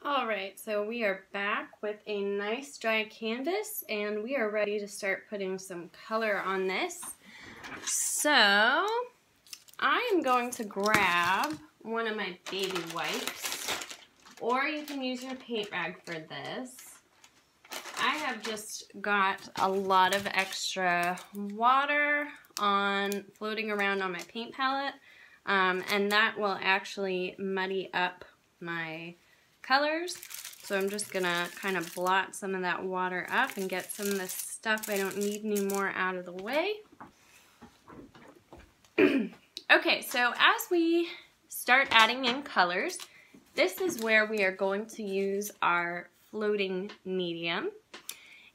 Alright, so we are back with a nice dry canvas and we are ready to start putting some color on this. So I am going to grab one of my baby wipes, or you can use your paint rag for this. I have just got a lot of extra water floating around on my paint palette, and that will actually muddy up my colors. So I'm just gonna kind of blot some of that water up and get some of this stuff I don't need anymore out of the way. Okay, so as we start adding in colors, this is where we are going to use our floating medium.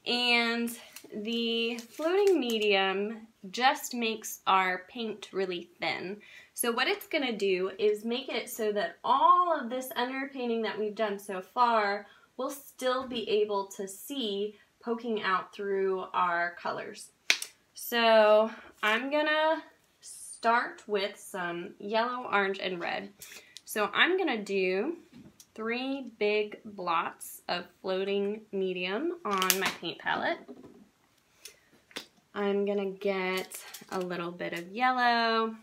And the floating medium just makes our paint really thin. So what it's going to do is make it so that all of this underpainting that we've done so far will still be able to see poking out through our colors. So I'm going to start with some yellow, orange, and red. So I'm going to do 3 big blots of floating medium on my paint palette. I'm going to get a little bit of yellow,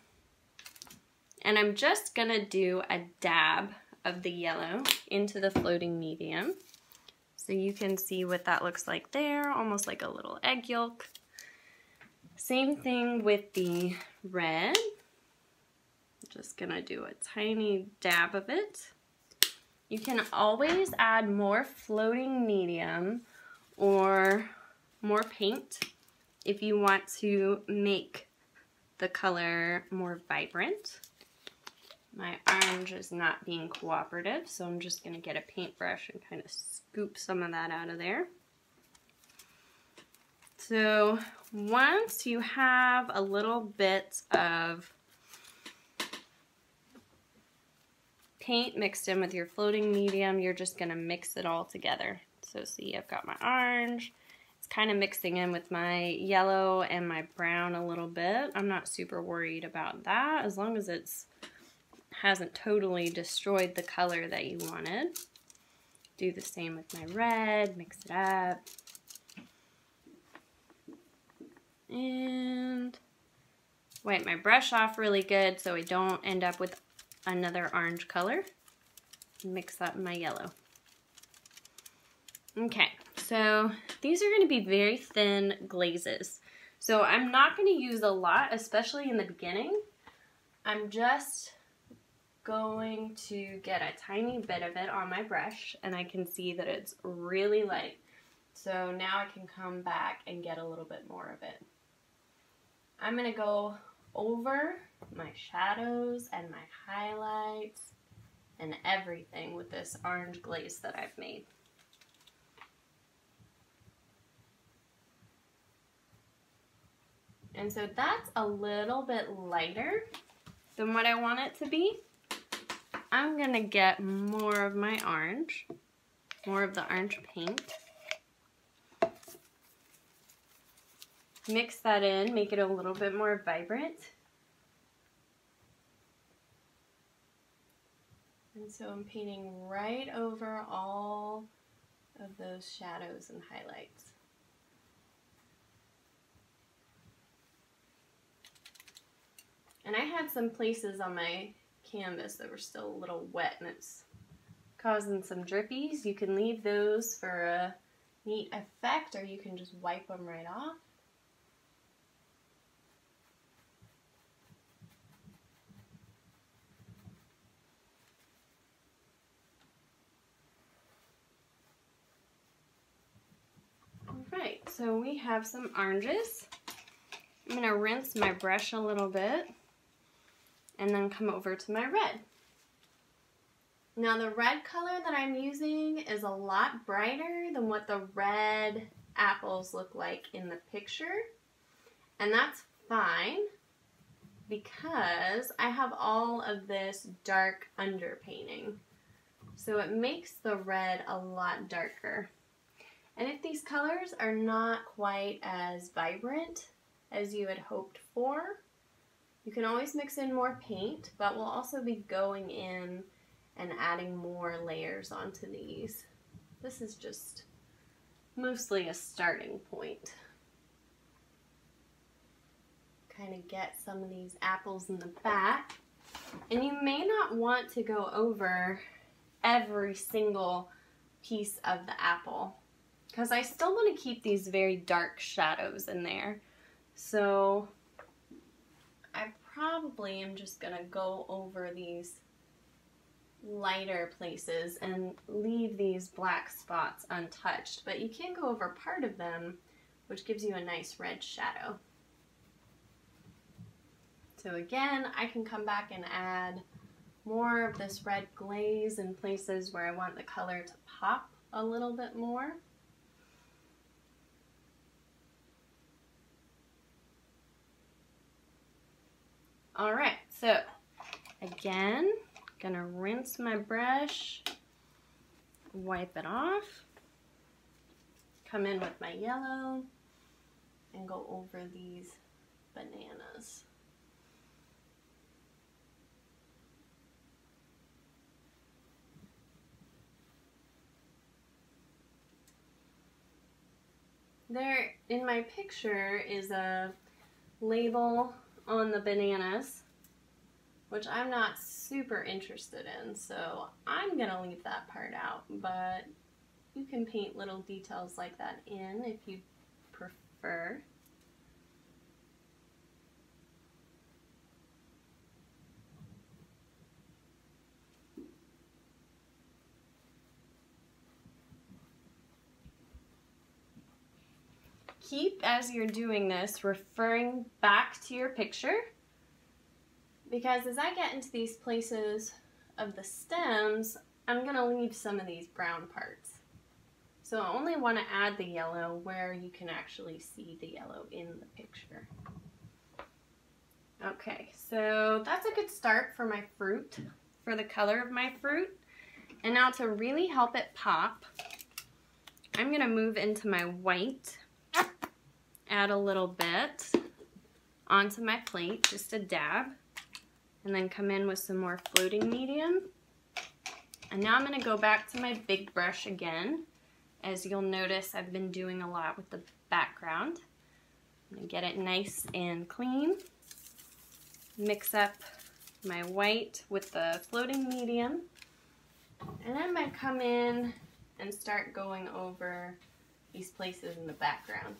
and I'm just going to do a dab of the yellow into the floating medium. So you can see what that looks like there, almost like a little egg yolk. Same thing with the red. Just going to do a tiny dab of it. You can always add more floating medium or more paint if you want to make the color more vibrant. My orange is not being cooperative, so I'm just going to get a paintbrush and kind of scoop some of that out of there. So once you have a little bit of paint mixed in with your floating medium, you're just going to mix it all together. So see, I've got my orange. It's kind of mixing in with my yellow and my brown a little bit. I'm not super worried about that as long as it hasn't totally destroyed the color that you wanted. Do the same with my red, mix it up. And wipe my brush off really good so I don't end up with another orange color. Mix up my yellow. Okay, so these are going to be very thin glazes. So I'm not going to use a lot, especially in the beginning. I'm just going to get a tiny bit of it on my brush, and I can see that it's really light. So now I can come back and get a little bit more of it. I'm going to go over my shadows and my highlights and everything with this orange glaze that I've made. And so that's a little bit lighter than what I want it to be. I'm going to get more of my orange, more of the orange paint. Mix that in, make it a little bit more vibrant. And so I'm painting right over all of those shadows and highlights. And I had some places on my canvas that were still a little wet and it's causing some drippies. You can leave those for a neat effect, or you can just wipe them right off. Alright, so we have some oranges. I'm going to rinse my brush a little bit and then come over to my red. Now the red color that I'm using is a lot brighter than what the red apples look like in the picture. And that's fine because I have all of this dark underpainting. So it makes the red a lot darker. And if these colors are not quite as vibrant as you had hoped for, you can always mix in more paint, but we'll also be going in and adding more layers onto these. This is just mostly a starting point. Kind of get some of these apples in the back. And you may not want to go over every single piece of the apple, because I still want to keep these very dark shadows in there. So I probably am just going to go over these lighter places and leave these black spots untouched, but you can go over part of them, which gives you a nice red shadow. So again, I can come back and add more of this red glaze in places where I want the color to pop a little bit more. All right, so again, gonna rinse my brush, wipe it off, come in with my yellow, and go over these bananas. There, in my picture, is a label on the bananas, which I'm not super interested in, so I'm gonna leave that part out, but you can paint little details like that in if you prefer. Keep, as you're doing this, referring back to your picture, because as I get into these places of the stems, I'm going to leave some of these brown parts. So I only want to add the yellow where you can actually see the yellow in the picture. Okay, so that's a good start for my fruit, for the color of my fruit. And now to really help it pop, I'm going to move into my white. Add a little bit onto my plate, just a dab, and then come in with some more floating medium. And now I'm going to go back to my big brush again. As you'll notice, I've been doing a lot with the background. I'm going to get it nice and clean. Mix up my white with the floating medium. And I'm going to come in and start going over these places in the background.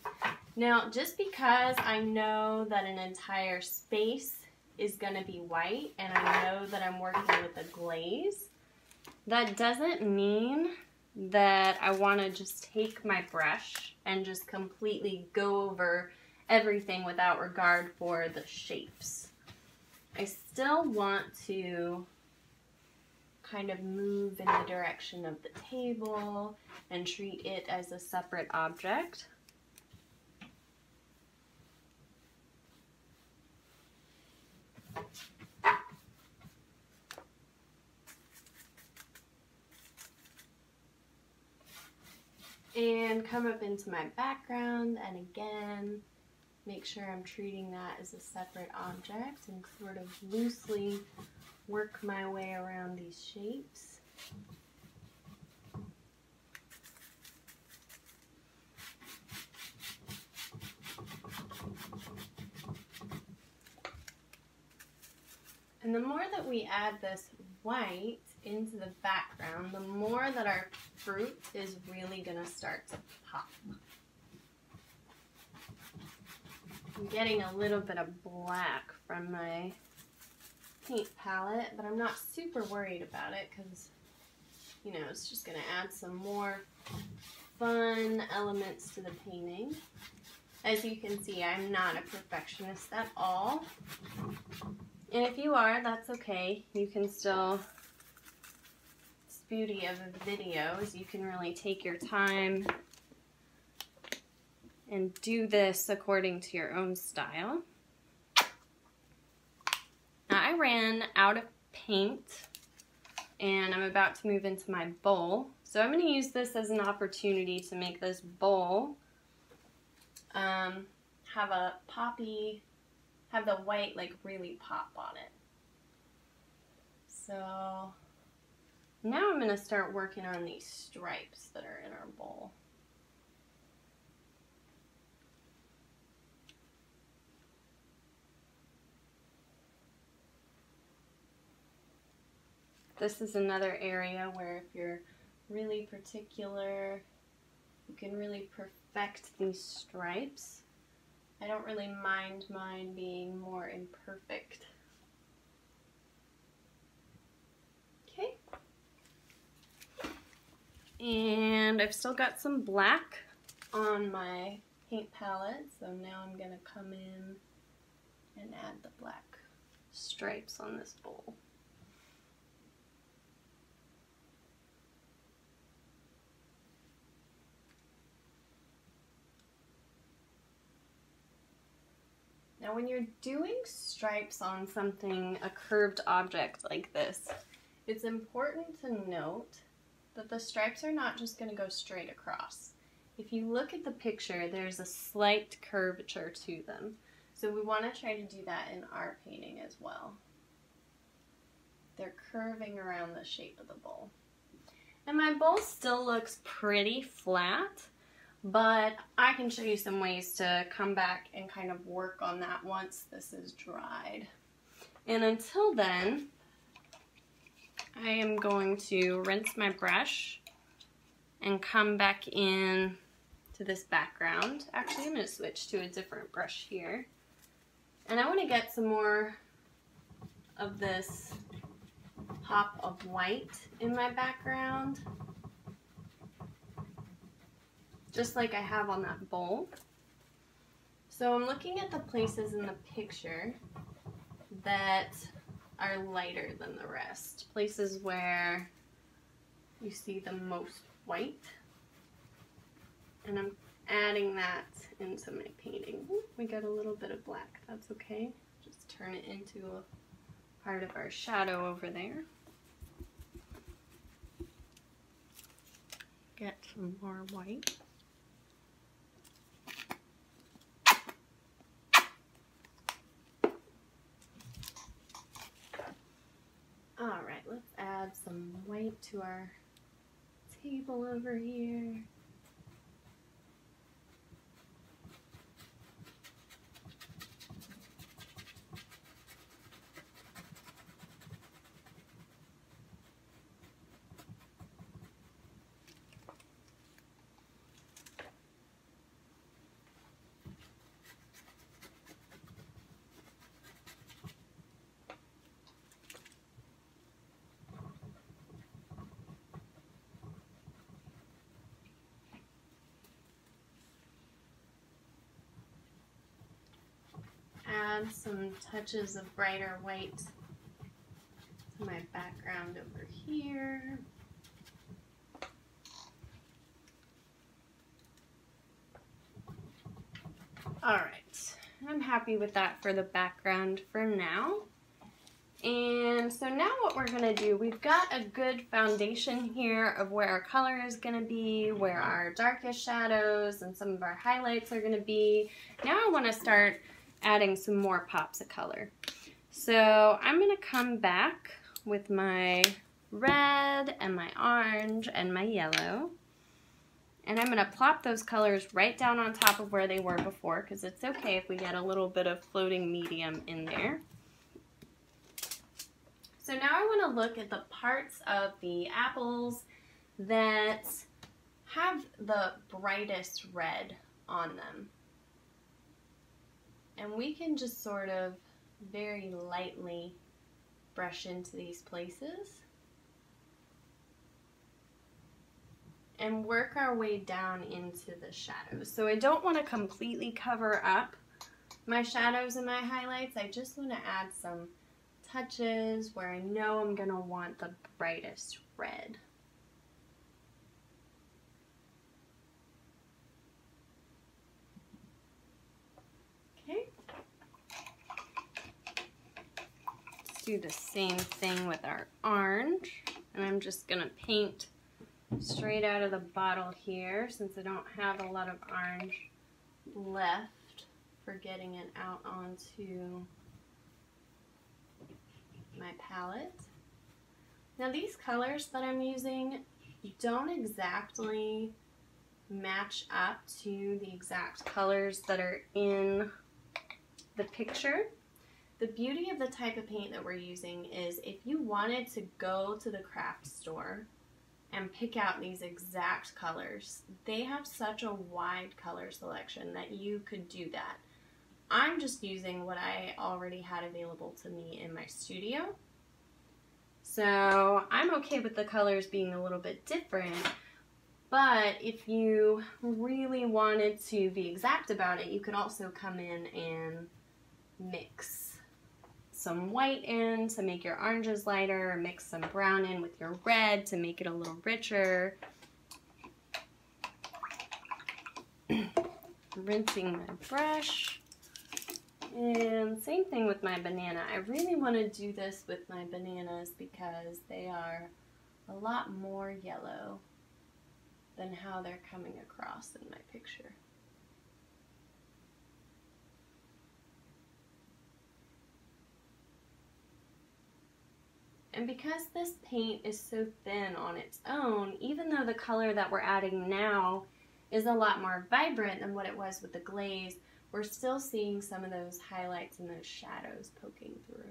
Now, just because I know that an entire space is going to be white and I know that I'm working with a glaze, that doesn't mean that I want to just take my brush and just completely go over everything without regard for the shapes. I still want to kind of move in the direction of the table and treat it as a separate object. And come up into my background, and again, make sure I'm treating that as a separate object and sort of loosely work my way around these shapes. And the more that we add this white into the background, the more that our fruit is really going to start to pop. I'm getting a little bit of black from my paint palette, but I'm not super worried about it because, you know, it's just going to add some more fun elements to the painting. As you can see, I'm not a perfectionist at all. And if you are, that's okay. You can still, it's the beauty of a video is you can really take your time and do this according to your own style. Now I ran out of paint and I'm about to move into my bowl. So I'm going to use this as an opportunity to make this bowl have a poppy, have the white like really pop on it. So Now I'm going to start working on these stripes that are in our bowl. This is another area where if you're really particular, you can really perfect these stripes. I don't really mind mine being more imperfect. Okay. And I've still got some black on my paint palette, so now I'm going to come in and add the black stripes on this bowl. Now when you're doing stripes on something, a curved object like this, it's important to note that the stripes are not just going to go straight across. If you look at the picture, there's a slight curvature to them. So we want to try to do that in our painting as well. They're curving around the shape of the bowl. And my bowl still looks pretty flat, but I can show you some ways to come back and kind of work on that once this is dried. And until then, I am going to rinse my brush and come back in to this background. Actually, I'm going to switch to a different brush here. And I want to get some more of this pop of white in my background, just like I have on that bowl. So I'm looking at the places in the picture that are lighter than the rest, places where you see the most white, and I'm adding that into my painting. Ooh, we got a little bit of black, that's okay. Just turn it into a part of our shadow over there. Get some more white. Alright, let's add some white to our table over here. Add some touches of brighter white to my background over here. Alright, I'm happy with that for the background for now. And so now what we're going to do, we've got a good foundation here of where our color is going to be, where our darkest shadows and some of our highlights are going to be. Now I want to start adding some more pops of color. So I'm going to come back with my red and my orange and my yellow, and I'm going to plop those colors right down on top of where they were before, because it's okay if we get a little bit of floating medium in there. So now I want to look at the parts of the apples that have the brightest red on them. And we can just sort of very lightly brush into these places and work our way down into the shadows. So I don't want to completely cover up my shadows and my highlights. I just want to add some touches where I know I'm going to want the brightest red. Do the same thing with our orange, and I'm just gonna paint straight out of the bottle here since I don't have a lot of orange left for getting it out onto my palette. Now these colors that I'm using don't exactly match up to the exact colors that are in the picture. The beauty of the type of paint that we're using is if you wanted to go to the craft store and pick out these exact colors, they have such a wide color selection that you could do that. I'm just using what I already had available to me in my studio. So I'm okay with the colors being a little bit different, but if you really wanted to be exact about it, you could also come in and mix some white in to make your oranges lighter, or mix some brown in with your red to make it a little richer. Rinsing my brush. And same thing with my banana. I really want to do this with my bananas because they are a lot more yellow than how they're coming across in my picture. And because this paint is so thin on its own, even though the color that we're adding now is a lot more vibrant than what it was with the glaze, we're still seeing some of those highlights and those shadows poking through.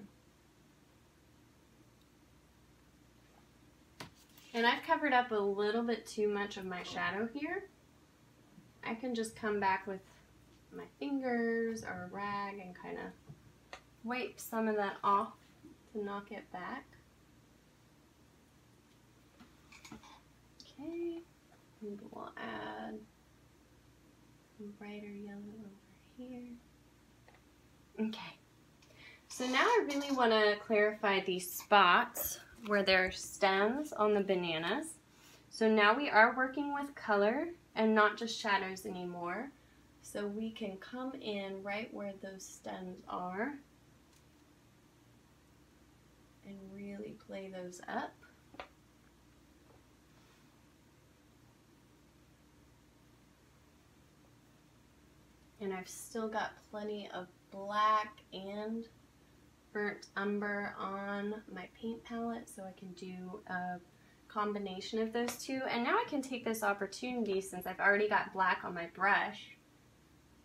And I've covered up a little bit too much of my shadow here. I can just come back with my fingers or a rag and kind of wipe some of that off to knock it back. Okay, and we'll add some brighter yellow over here. Okay, so now I really want to clarify these spots where there are stems on the bananas. So now we are working with color and not just shadows anymore. So we can come in right where those stems are and really play those up. And I've still got plenty of black and burnt umber on my paint palette, so I can do a combination of those two. And now I can take this opportunity, since I've already got black on my brush,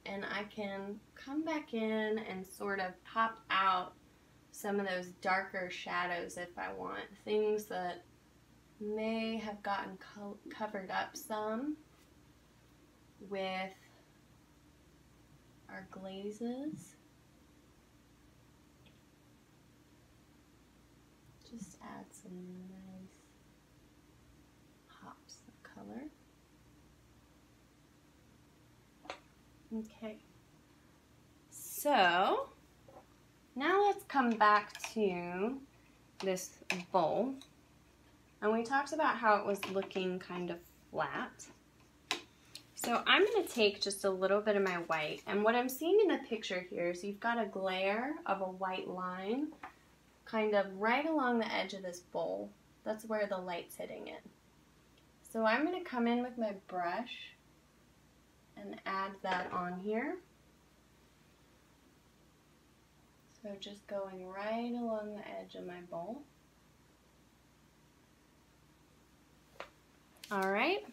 and I can come back in and sort of pop out some of those darker shadows if I want. Things that may have gotten covered up some with our glazes. Just add some nice pops of color. Okay, so now let's come back to this bowl. And we talked about how it was looking kind of flat. So I'm going to take just a little bit of my white, and what I'm seeing in the picture here is you've got a glare of a white line kind of right along the edge of this bowl. That's where the light's hitting it. So I'm going to come in with my brush and add that on here. So just going right along the edge of my bowl. All right.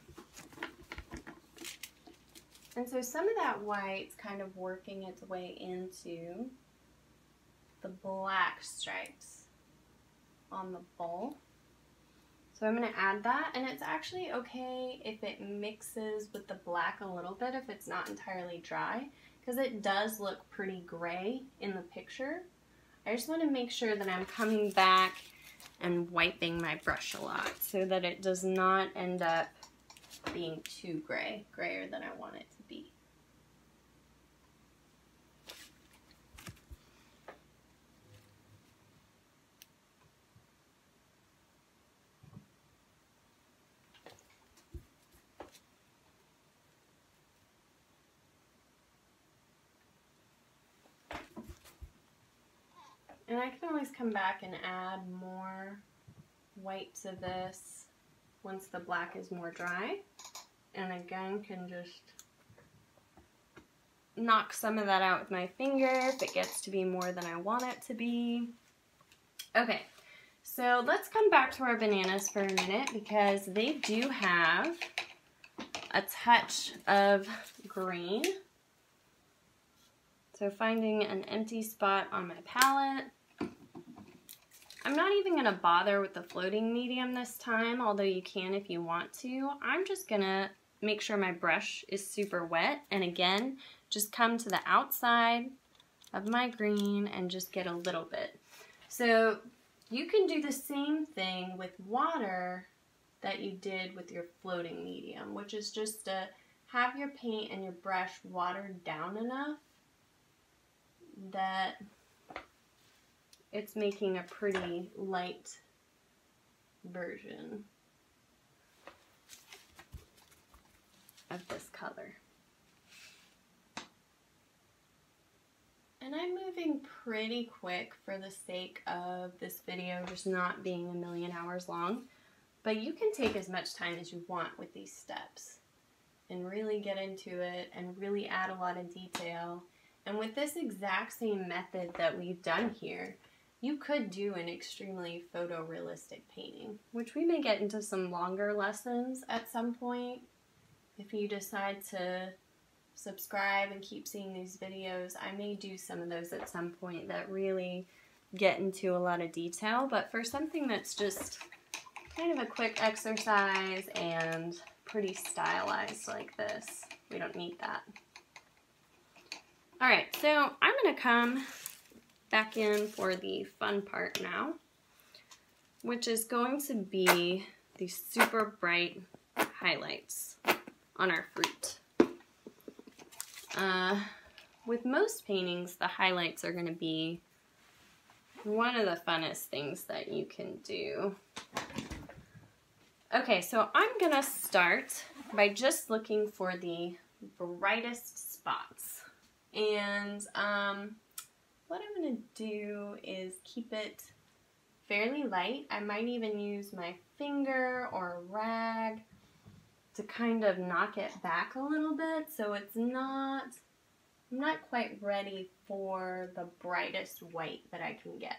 And so some of that white's kind of working its way into the black stripes on the bowl. So I'm going to add that, and it's actually okay if it mixes with the black a little bit if it's not entirely dry, because it does look pretty gray in the picture. I just want to make sure that I'm coming back and wiping my brush a lot so that it does not end up being too grayer than I want it to be. And I can always come back and add more white to this once the black is more dry. And again, can just knock some of that out with my finger if it gets to be more than I want it to be. Okay, so let's come back to our bananas for a minute because they do have a touch of green. So finding an empty spot on my palette. I'm not even going to bother with the floating medium this time, although you can if you want to. I'm just going to make sure my brush is super wet, and again, just come to the outside of my green and just get a little bit. So you can do the same thing with water that you did with your floating medium, which is just to have your paint and your brush watered down enough that it's making a pretty light version of this color. And I'm moving pretty quick for the sake of this video just not being a million hours long, but you can take as much time as you want with these steps and really get into it and really add a lot of detail. And with this exact same method that we've done here, you could do an extremely photorealistic painting, which we may get into some longer lessons at some point. If you decide to subscribe and keep seeing these videos, I may do some of those at some point that really get into a lot of detail. But for something that's just kind of a quick exercise and pretty stylized like this, we don't need that. Alright, so I'm going to come back in for the fun part now, which is going to be these super bright highlights on our fruit. With most paintings, the highlights are going to be one of the funnest things that you can do. Okay, so I'm going to start by just looking for the brightest spots. And what I'm going to do is keep it fairly light. I might even use my finger or a rag to kind of knock it back a little bit so it's not, I'm not quite ready for the brightest white that I can get.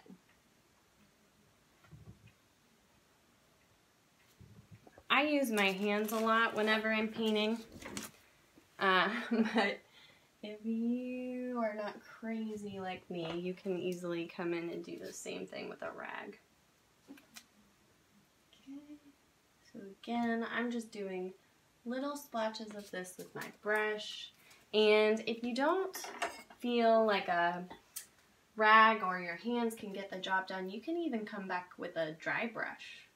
I use my hands a lot whenever I'm painting, but if you are not crazy like me, you can easily come in and do the same thing with a rag. Okay, so again, I'm just doing little splotches of this with my brush, and if you don't feel like a rag or your hands can get the job done, you can even come back with a dry brush.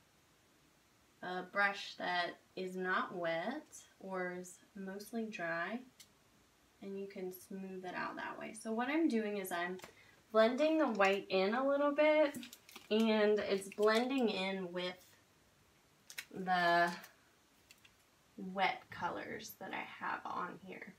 A brush that is not wet or is mostly dry, and you can smooth it out that way. So what I'm doing is I'm blending the white in a little bit, and it's blending in with the wet colors that I have on here.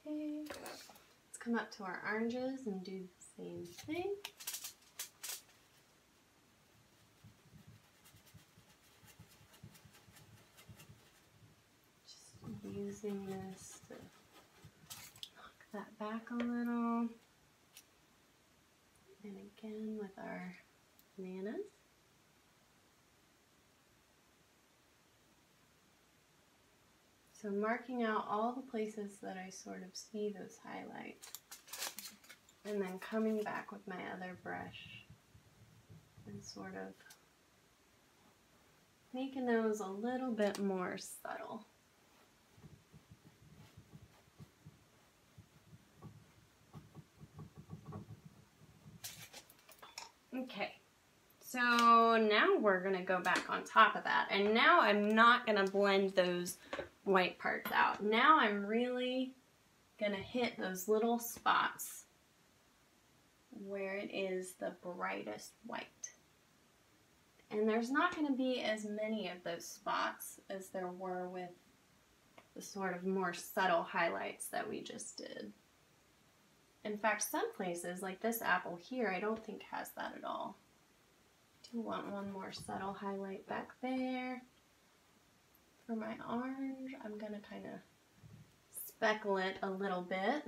Okay, let's come up to our oranges and do the same thing. Just using this to knock that back a little. And again with our bananas. So marking out all the places that I sort of see those highlights, and then coming back with my other brush and sort of making those a little bit more subtle. Okay, so now we're going to go back on top of that, and now I'm not going to blend those white parts out. Now I'm really going to hit those little spots where it is the brightest white. And there's not going to be as many of those spots as there were with the sort of more subtle highlights that we just did. In fact, some places, like this apple here, I don't think has that at all. I do want one more subtle highlight back there. For my orange, I'm going to kind of speckle it a little bit.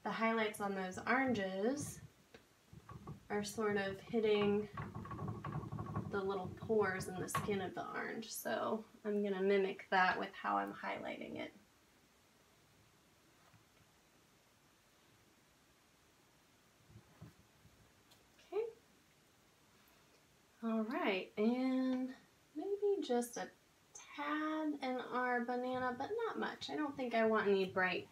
the highlights on those oranges are sort of hitting the little pores in the skin of the orange. So I'm going to mimic that with how I'm highlighting it. Okay. All right, and maybe just a tad in our banana, but not much. I don't think I want any bright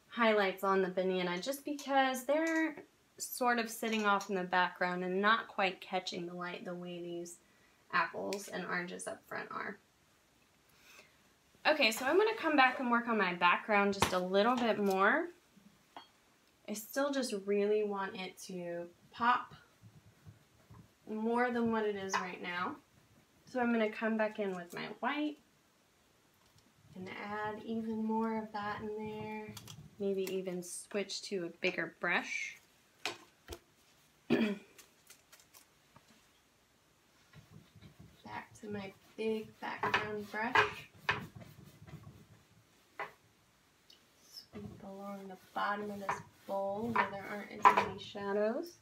highlights on the banana just because they're sort of sitting off in the background and not quite catching the light the way these apples and oranges up front are. Okay, so I'm going to come back and work on my background just a little bit more. I still just really want it to pop more than what it is right now. So I'm going to come back in with my white and add even more of that in there. Maybe even switch to a bigger brush. Back to my big background brush. Sweep along the bottom of this bowl where there aren't as many shadows.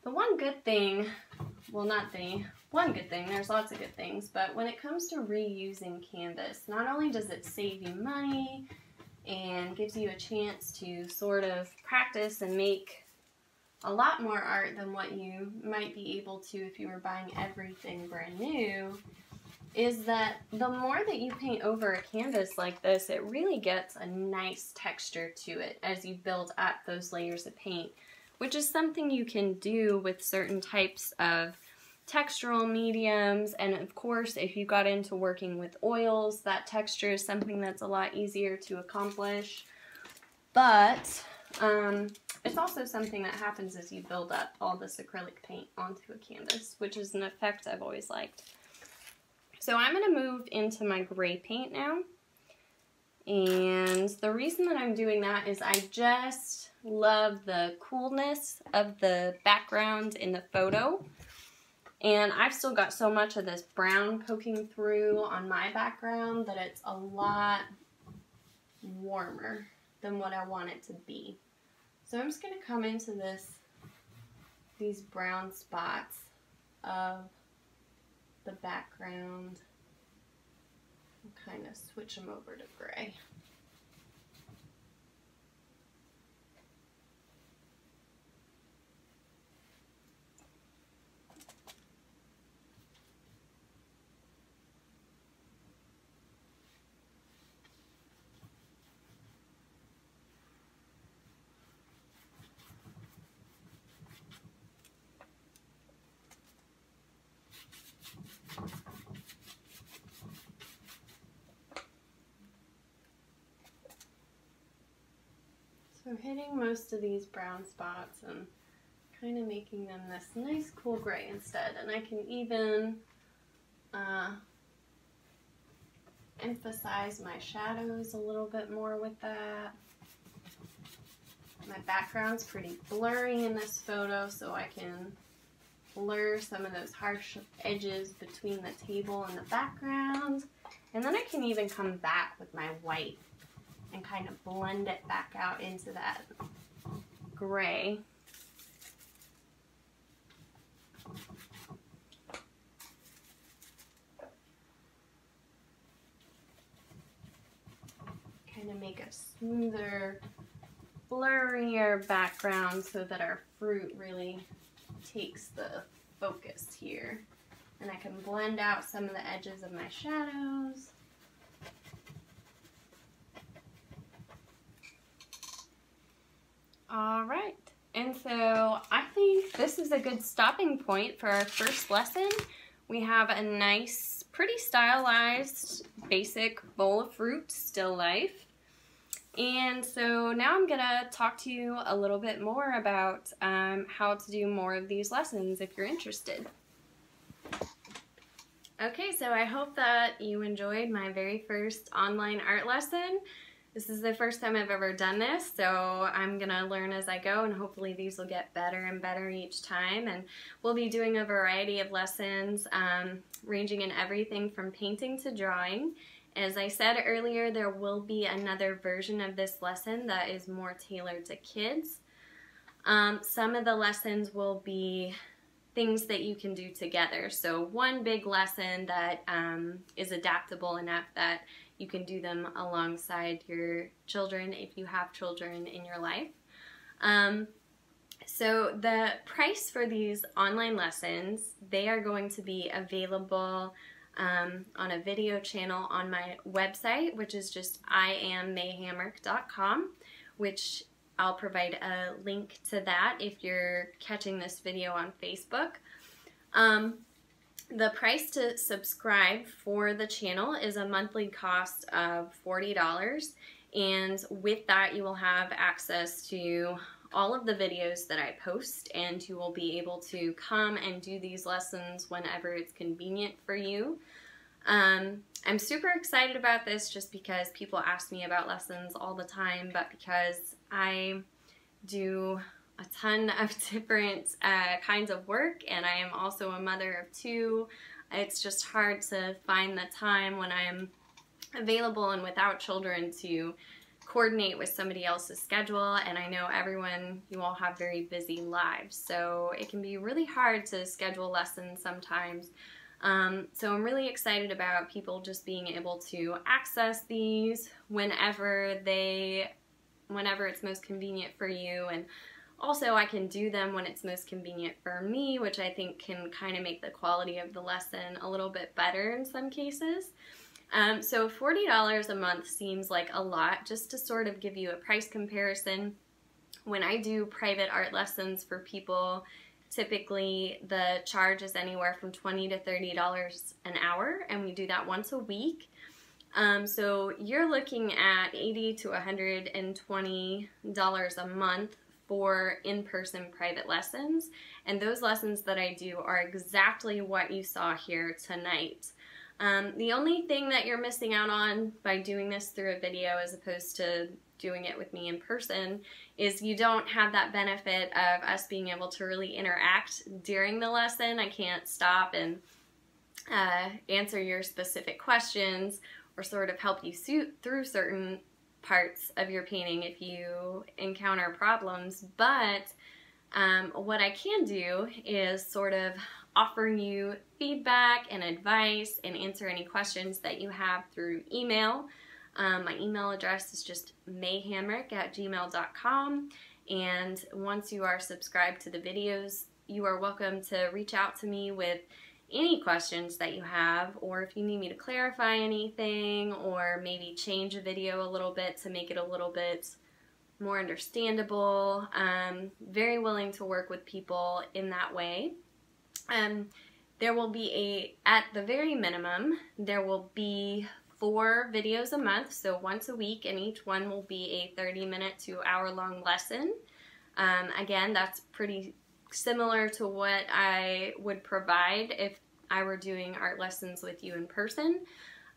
The one good thing, well, not the one good thing, there's lots of good things, but when it comes to reusing canvas, not only does it save you money and gives you a chance to sort of practice and make a lot more art than what you might be able to if you were buying everything brand new, is that the more that you paint over a canvas like this, it really gets a nice texture to it as you build up those layers of paint, which is something you can do with certain types of textural mediums. And of course, if you got into working with oils, that texture is something that's a lot easier to accomplish. But it's also something that happens as you build up all this acrylic paint onto a canvas, which is an effect I've always liked. So I'm going to move into my gray paint now. And the reason that I'm doing that is I just love the coolness of the background in the photo. And I've still got so much of this brown poking through on my background that it's a lot warmer than what I want it to be. So I'm just going to come into these brown spots of the background and kind of switch them over to gray. So hitting most of these brown spots and kind of making them this nice cool gray instead. And I can even emphasize my shadows a little bit more with that. My background's pretty blurry in this photo, so I can blur some of those harsh edges between the table and the background. And then I can even come back with my white and kind of blend it back out into that gray. Kind of make a smoother, blurrier background so that our fruit really takes the focus here. And I can blend out some of the edges of my shadows. All right, and so I think this is a good stopping point for our first lesson. We have a nice, pretty stylized, basic bowl of fruit, still life. And so now I'm gonna talk to you a little bit more about how to do more of these lessons if you're interested. Okay, so I hope that you enjoyed my very first online art lesson. This is the first time I've ever done this, so I'm gonna learn as I go, and hopefully these will get better and better each time. And we'll be doing a variety of lessons ranging in everything from painting to drawing. As I said earlier, there will be another version of this lesson that is more tailored to kids. Some of the lessons will be things that you can do together. So one big lesson that is adaptable enough that you can do them alongside your children if you have children in your life. So the price for these online lessons, they are going to be available on a video channel on my website, which is just iammayhamrick.com, which I'll provide a link to that if you're catching this video on Facebook. The price to subscribe for the channel is a monthly cost of $40, and with that you will have access to all of the videos that I post, and you will be able to come and do these lessons whenever it's convenient for you. I'm super excited about this just because people ask me about lessons all the time, but because I do a ton of different kinds of work, and I am also a mother of two, it's just hard to find the time when I am available and without children to coordinate with somebody else's schedule. And I know you all have very busy lives, so it can be really hard to schedule lessons sometimes. So I'm really excited about people just being able to access these whenever it's most convenient for you, and also I can do them when it's most convenient for me, which I think can kind of make the quality of the lesson a little bit better in some cases. So $40 a month seems like a lot. Just to sort of give you a price comparison, when I do private art lessons for people, typically the charge is anywhere from $20 to $30 an hour, and we do that once a week. So you're looking at $80 to $120 a month for in-person private lessons, and those lessons that I do are exactly what you saw here tonight. The only thing that you're missing out on by doing this through a video as opposed to doing it with me in person is you don't have that benefit of us being able to really interact during the lesson. I can't stop and answer your specific questions or sort of help you through certain parts of your painting if you encounter problems, but what I can do is sort of offer you feedback and advice and answer any questions that you have through email. My email address is just mayhamrick@gmail.com, and once you are subscribed to the videos, you are welcome to reach out to me with any questions that you have, or if you need me to clarify anything or maybe change a video a little bit to make it a little bit more understandable. I'm very willing to work with people in that way. There will be at the very minimum, there will be 4 videos a month, so once a week, and each one will be a 30-minute to hour-long lesson. Again, that's pretty similar to what I would provide if I were doing art lessons with you in person.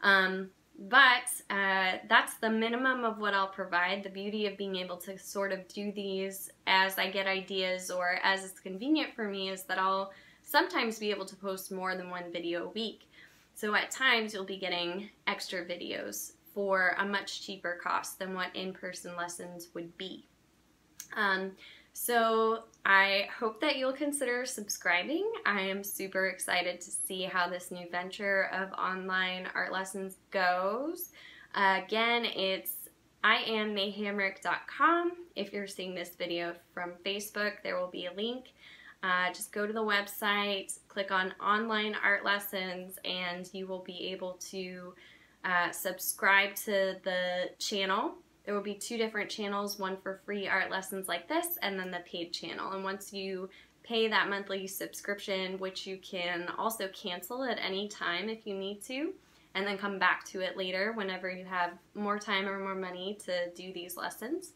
But that's the minimum of what I'll provide. The beauty of being able to sort of do these as I get ideas or as it's convenient for me is that I'll sometimes be able to post more than 1 video a week. So at times you'll be getting extra videos for a much cheaper cost than what in-person lessons would be. So I hope that you'll consider subscribing. I am super excited to see how this new venture of online art lessons goes. Again, it's iammayhamrick.com. If you're seeing this video from Facebook, there will be a link. Just go to the website, click on online art lessons, and you will be able to subscribe to the channel. There will be 2 different channels, one for free art lessons like this, and then the paid channel. And once you pay that monthly subscription, which you can also cancel at any time if you need to, and then come back to it later whenever you have more time or more money to do these lessons.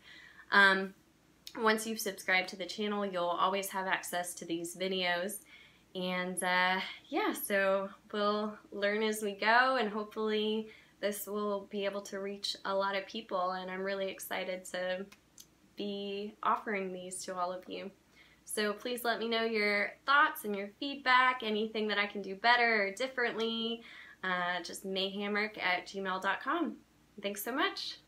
Once you've subscribed to the channel, you'll always have access to these videos. And yeah, so we'll learn as we go, and hopefully this will be able to reach a lot of people, and I'm really excited to be offering these to all of you. So please let me know your thoughts and your feedback, anything that I can do better or differently. just mayhammerk@gmail.com. Thanks so much.